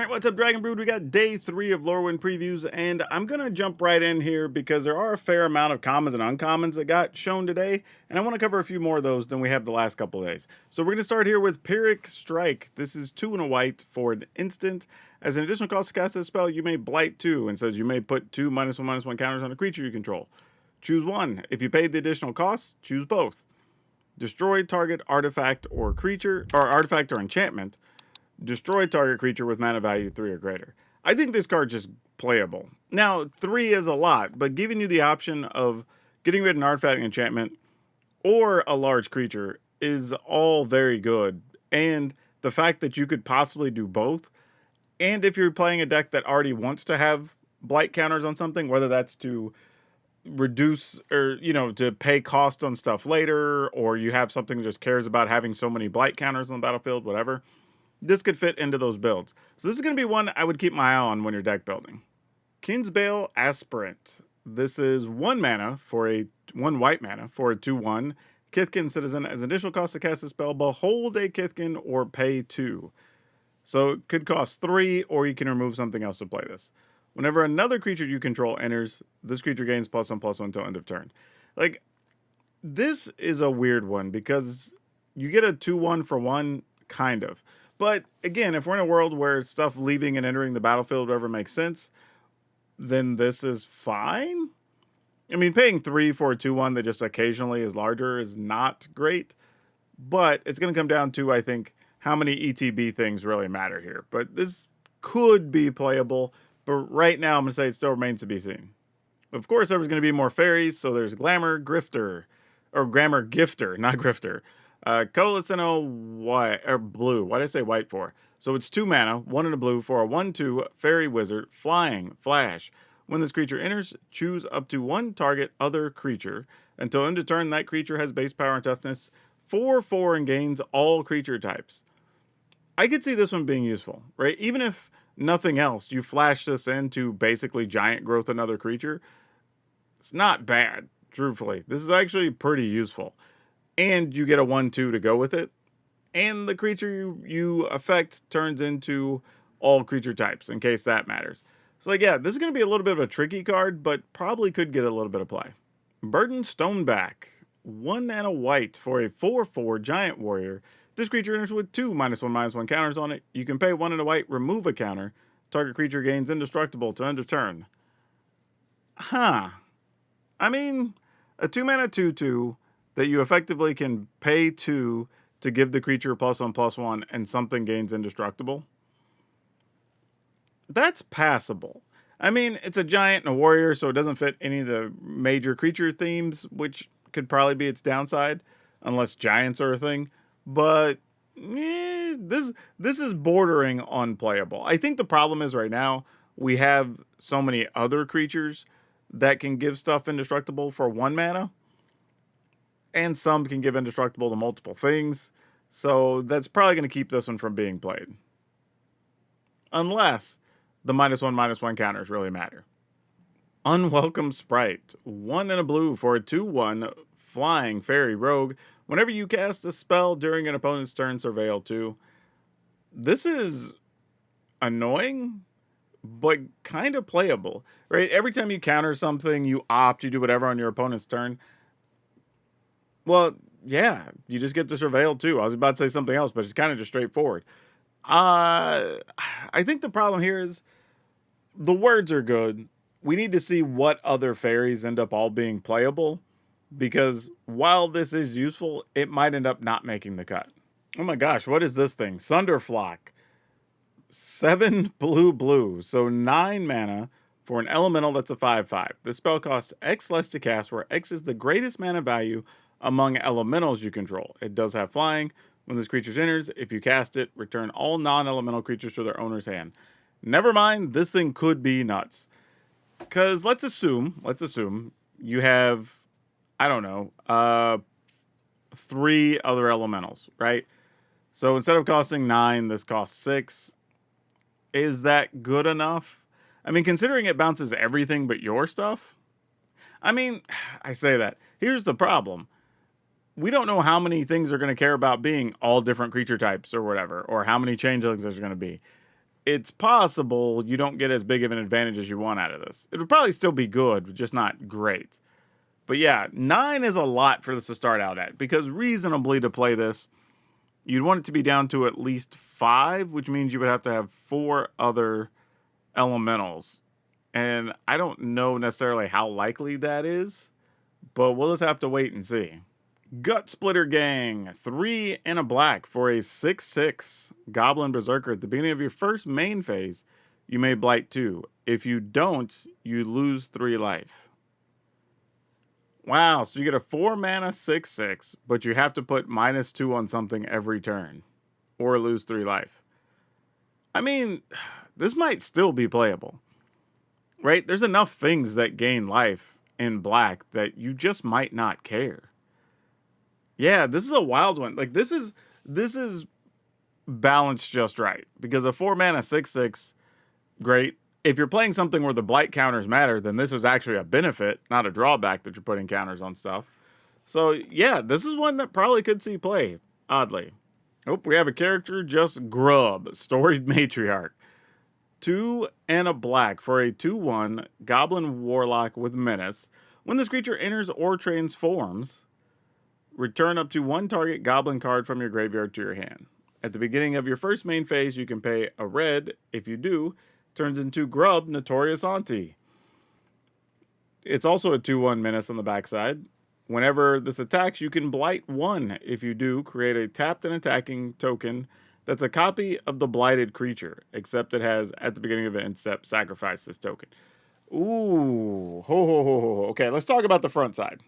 Alright, what's up, Dragon Brood? We got day 3 of Lorwyn previews, and I'm gonna jump right in here because there are a fair amount of commons and uncommons that got shown today, and I want to cover a few more of those than we have the last couple of days. So we're gonna start here with Pyrrhic Strike. This is 2 and a white for an instant. As an additional cost to cast this spell, you may blight 2, and says you may put 2 -1/-1 counters on a creature you control. Choose one. If you paid the additional cost, choose both. Destroy target artifact or creature, or artifact or enchantment. Destroy target creature with mana value 3 or greater. I think this card's just playable. Now, 3 is a lot, but giving you the option of getting rid of an artifact and enchantment or a large creature is all very good. And the fact that you could possibly do both, and if you're playing a deck that already wants to have blight counters on something, whether that's to reduce or, to pay cost on stuff later, or you have something that just cares about having so many blight counters on the battlefield, whatever, this could fit into those builds. So this is going to be one I would keep my eye on when you're deck building. Kinsbale Aspirant. This is 1 mana for a 1 white mana for a 2/1 Kithkin citizen. As additional cost to cast a spell, behold a Kithkin or pay 2. So it could cost 3, or you can remove something else to play this. Whenever another creature you control enters, this creature gains +1/+1 until end of turn. Like, this is a weird one because you get a 2/1 for 1, kind of. But again, if we're in a world where stuff leaving and entering the battlefield whatever makes sense, then this is fine. I mean, paying 3 for a 2/1 that just occasionally is larger is not great. But it's going to come down to, I think, how many ETB things really matter here. But this could be playable. But right now, I'm going to say it still remains to be seen. Of course, there's going to be more fairies. So there's Glamour Grifter. Or Glamour Gifter, not Grifter. Colicino white or blue. Why did I say white for? So it's 2 mana, 1 in a blue for a 1/2 fairy wizard, flying, flash. When this creature enters, choose up to 1 target other creature. Until end of turn, that creature has base power and toughness 4/4 and gains all creature types. I could see this one being useful, right? Even if nothing else, you flash this into basically giant growth another creature. It's not bad, truthfully. This is actually pretty useful. And you get a 1/2 to go with it. And the creature you affect turns into all creature types, in case that matters. So, yeah, this is going to be a little bit of a tricky card, but probably could get a little bit of play. Burden Stoneback. 1 and a white for a 4/4 giant warrior. This creature enters with 2 -1/-1 counters on it. You can pay 1 and a white, remove a counter. Target creature gains indestructible to end of turn. Huh. I mean, a 2 mana 2/2 that you effectively can pay 2 to give the creature +1/+1 and something gains indestructible. That's passable. I mean, it's a giant and a warrior, so it doesn't fit any of the major creature themes, which could probably be its downside, unless giants are a thing. But this is bordering unplayable. I think the problem is right now we have so many other creatures that can give stuff indestructible for 1 mana. And some can give indestructible to multiple things. So that's probably going to keep this one from being played. Unless the -1/-1 counters really matter. Unwelcome Sprite. 1 and a blue for a 2/1 flying fairy rogue. Whenever you cast a spell during an opponent's turn, surveil 2. This is annoying, but kind of playable. Right? Every time you counter something, you do whatever on your opponent's turn. Well, yeah, you just get to surveil 2. I was about to say something else, but it's kind of just straightforward. I think the problem here is the words are good. We need to see what other fairies end up all being playable, because while this is useful, it might end up not making the cut. Oh my gosh, what is this thing? Sunderflock. 7 blue, so 9 mana for an elemental that's a 5/5. This spell costs X less to cast, where X is the greatest mana value among elementals you control. It does have flying. When this creature enters, if you cast it, return all non-elemental creatures to their owner's hand. Never mind, this thing could be nuts. Because let's assume you have, I don't know, 3 other elementals, right? So instead of costing 9, this costs 6. Is that good enough? I mean, considering it bounces everything but your stuff. I mean, I say that. Here's the problem. We don't know how many things are going to care about being all different creature types or whatever, or how many changelings there's going to be. it's possible you don't get as big of an advantage as you want out of this. It would probably still be good, just not great. But yeah, 9 is a lot for this to start out at, because reasonably to play this, you'd want it to be down to at least 5, which means you would have to have 4 other elementals. And I don't know necessarily how likely that is, but we'll just have to wait and see. Gut Splitter Gang, 3 and a black for a 6/6 Goblin Berserker. At the beginning of your first main phase, you may blight 2. If you don't, you lose 3 life. Wow, so you get a 4 mana 6/6, but you have to put -2 on something every turn, or lose 3 life. I mean, this might still be playable, right? There's enough things that gain life in black that you just might not care. Yeah, this is a wild one. Like this is balanced just right, because a 4 mana 6/6, great. If you're playing something where the blight counters matter, then this is actually a benefit, not a drawback that you're putting counters on stuff. So yeah, this is one that probably could see play, oddly. Oh, we have a character, just Grub, Storied Matriarch. 2 and a black for a 2/1 Goblin Warlock with Menace. When this creature enters or transforms, return up to 1 target Goblin card from your graveyard to your hand. At the beginning of your first main phase, you can pay a red. If you do, turns into Grub, Notorious Auntie. It's also a 2/1 Menace on the backside. Whenever this attacks, you can blight 1. If you do, create a tapped and attacking token that's a copy of the blighted creature, except it has, at the beginning of the end step, sacrifice this token. Ooh, ho ho ho ho. Okay, let's talk about the front side.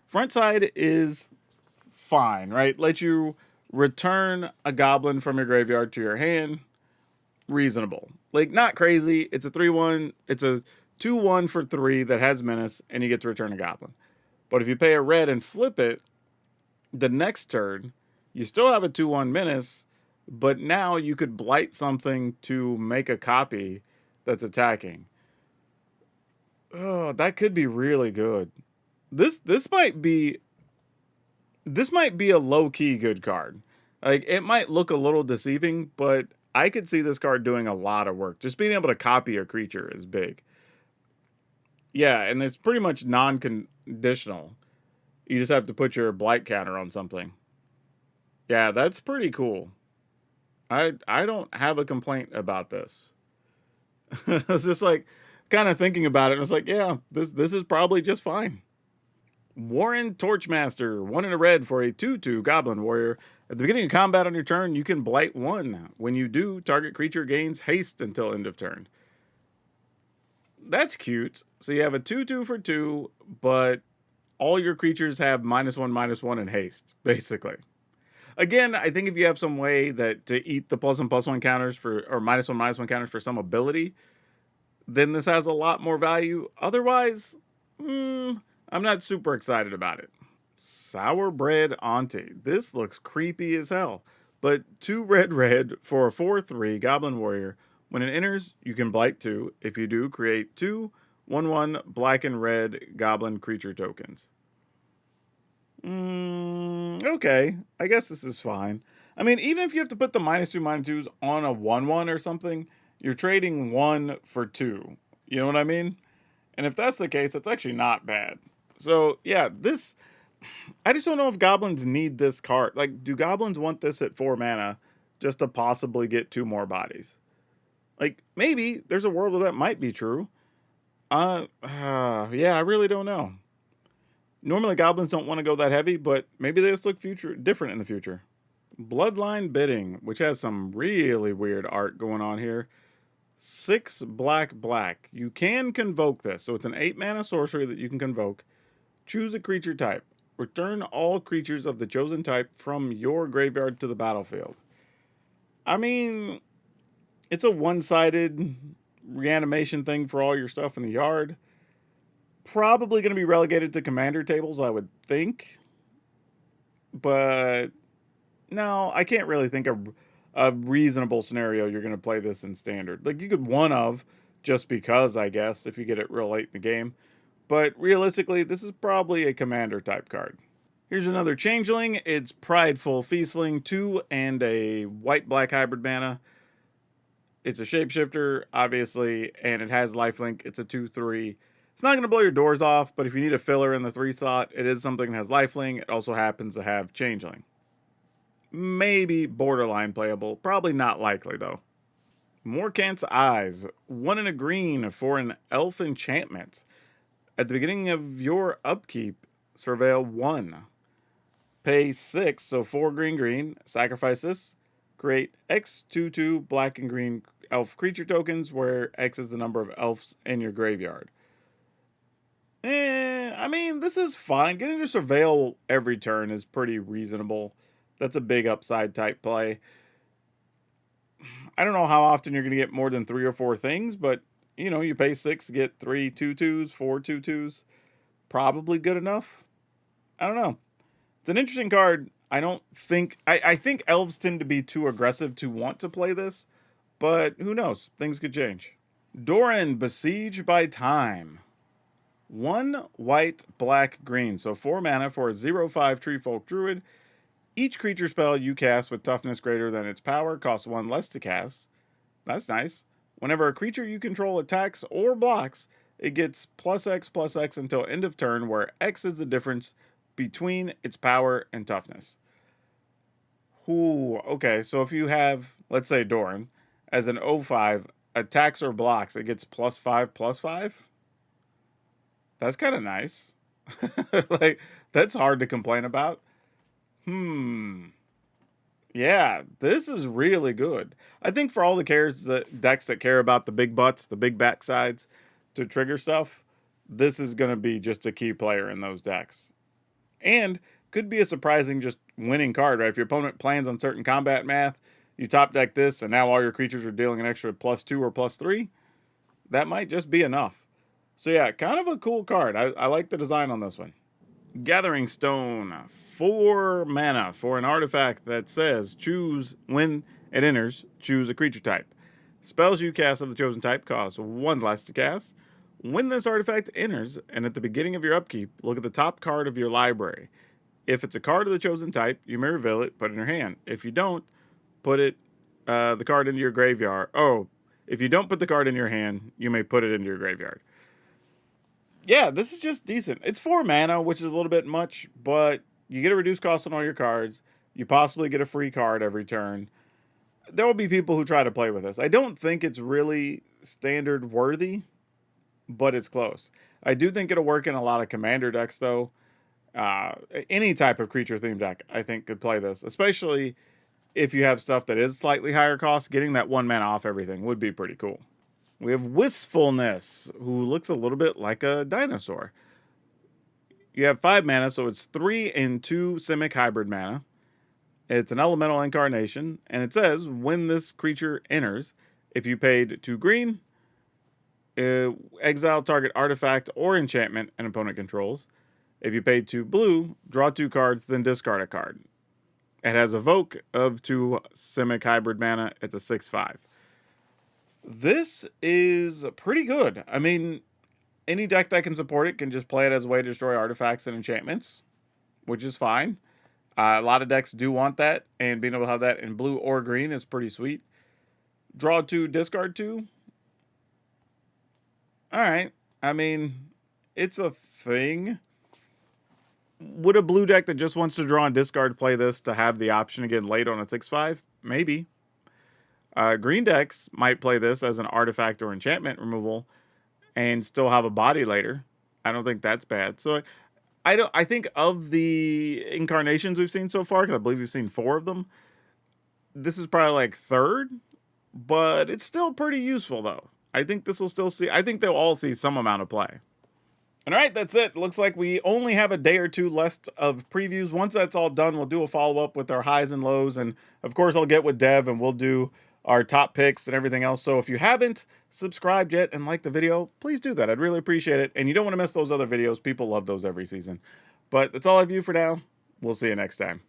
Front side is fine, right? Let you return a goblin from your graveyard to your hand. Reasonable. Like, not crazy. It's a 3/1. It's a 2/1 for 3 that has menace, and you get to return a goblin. But if you pay a red and flip it, the next turn, you still have a 2/1 menace, but now you could blight something to make a copy that's attacking. Oh, that could be really good. This might be a low-key good card. Like, it might look a little deceiving, but I could see this card doing a lot of work. Just being able to copy a creature is big. Yeah, and it's pretty much non-conditional. You just have to put your blight counter on something. Yeah, that's pretty cool. I don't have a complaint about this. I was just like kind of thinking about it, and I was like, yeah, this is probably just fine. Warren Torchmaster, 1 in a red for a 2/2 Goblin Warrior. At the beginning of combat on your turn, you can blight 1. When you do, target creature gains haste until end of turn. That's cute. So you have a 2/2 for 2, but all your creatures have -1/-1 in haste, basically. Again, I think if you have some way that to eat the +1/+1 counters for, or -1/-1 counters for some ability, then this has a lot more value. Otherwise, I'm not super excited about it. Sour Bread Auntie. This looks creepy as hell. But 2 red for a 4/3 Goblin Warrior. When it enters, you can blight 2. If you do, create 2 1/1 black and red Goblin creature tokens. Okay. I guess this is fine. I mean, even if you have to put the -2/-2s on a 1/1 or something, you're trading 1 for 2. You know what I mean? And if that's the case, that's actually not bad. So, yeah, this... I just don't know if goblins need this card. Like, do goblins want this at 4 mana just to possibly get 2 more bodies? Like, maybe. There's a world where that might be true. Yeah, I really don't know. Normally, goblins don't want to go that heavy, but maybe they just look different in the future. Bloodline Bidding, which has some really weird art going on here. 6 black. You can convoke this. So it's an 8 mana sorcery that you can convoke. Choose a creature type. Return all creatures of the chosen type from your graveyard to the battlefield. I mean, it's a one-sided reanimation thing for all your stuff in the yard. Probably going to be relegated to commander tables, I would think. But no, I can't really think of a reasonable scenario you're going to play this in standard. Like, you could one of, just because, I guess, if you get it real late in the game. But realistically, this is probably a commander type card. Here's another changeling. It's Prideful Feastling, 2 and a white-black hybrid mana. It's a shapeshifter, obviously, and it has lifelink. It's a 2/3. It's not going to blow your doors off, but if you need a filler in the 3 slot, it is something that has lifelink. It also happens to have changeling. Maybe borderline playable. Probably not likely, though. Morkant's Eyes. 1 and a green for an elf enchantment. At the beginning of your upkeep, surveil 1. Pay 6, so 4 green. Sacrifice this. Create X 2/2 black and green elf creature tokens, where X is the number of elves in your graveyard. I mean, this is fine. Getting to surveil every turn is pretty reasonable. That's a big upside type play. I don't know how often you're going to get more than 3 or 4 things, but, you know, you pay 6 to get 3 2/2s, 4 2/2s. Probably good enough. I don't know. It's an interesting card. I think elves tend to be too aggressive to want to play this, but who knows? Things could change. Doran, Besieged by Time. 1 white, black, green. So 4 mana for a 0/5 treefolk druid. Each creature spell you cast with toughness greater than its power costs 1 less to cast. That's nice. Whenever a creature you control attacks or blocks, it gets +X until end of turn, where X is the difference between its power and toughness. Ooh, okay, so if you have, let's say, Doran, as an 0/5, attacks or blocks, it gets +5/+5? That's kind of nice. Like, that's hard to complain about. Yeah, this is really good. I think for all the decks that care about the big butts, the big backsides to trigger stuff, this is going to be just a key player in those decks. And could be a surprising just winning card, right? If your opponent plans on certain combat math, you top deck this, and now all your creatures are dealing an extra +2 or +3. That might just be enough. So yeah, kind of a cool card. I like the design on this one. Gathering Stone. 4 mana for an artifact that says choose when it enters, choose a creature type. Spells you cast of the chosen type cost 1 less to cast. When this artifact enters, and at the beginning of your upkeep, look at the top card of your library. If it's a card of the chosen type, you may reveal it, put it in your hand. If you don't, put the card into your graveyard. Oh, if you don't put the card in your hand, you may put it into your graveyard. Yeah, this is just decent. It's 4 mana, which is a little bit much, but you get a reduced cost on all your cards. You possibly get a free card every turn. There will be people who try to play with this. I don't think it's really standard worthy, but it's close. I do think it'll work in a lot of commander decks, though. Any type of creature themed deck, I think, could play this, especially if you have stuff that is slightly higher cost. Getting that 1 mana off everything would be pretty cool. We have Wistfulness, who looks a little bit like a dinosaur. You have 5 mana, so it's 3 and 2 Simic hybrid mana. It's an elemental incarnation, and it says when this creature enters, if you paid 2 green, exile target artifact or enchantment an opponent controls. If you paid 2 blue, draw 2 cards, then discard a card. It has Evoke of 2 Simic hybrid mana. It's a 6/5. This is pretty good. I mean, any deck that can support it can just play it as a way to destroy artifacts and enchantments, which is fine. A lot of decks do want that, and being able to have that in blue or green is pretty sweet. Draw 2, discard 2. All right. I mean, it's a thing. Would a blue deck that just wants to draw and discard play this to have the option again late on a 6/5? Maybe. Green decks might play this as an artifact or enchantment removal and still have a body later. I don't think that's bad. So I think of the incarnations we've seen so far, because I believe we've seen 4 of them, this is probably like third, but it's still pretty useful though. I think they'll all see some amount of play. All right, that's it. Looks like we only have a day or two left of previews. Once that's all done, we'll do a follow-up with our highs and lows. And, of course, I'll get with Dev, and we'll do our top picks and everything else. So if you haven't subscribed yet and liked the video, please do that. I'd really appreciate it. And you don't want to miss those other videos. People love those every season. But that's all I have for you for now. We'll see you next time.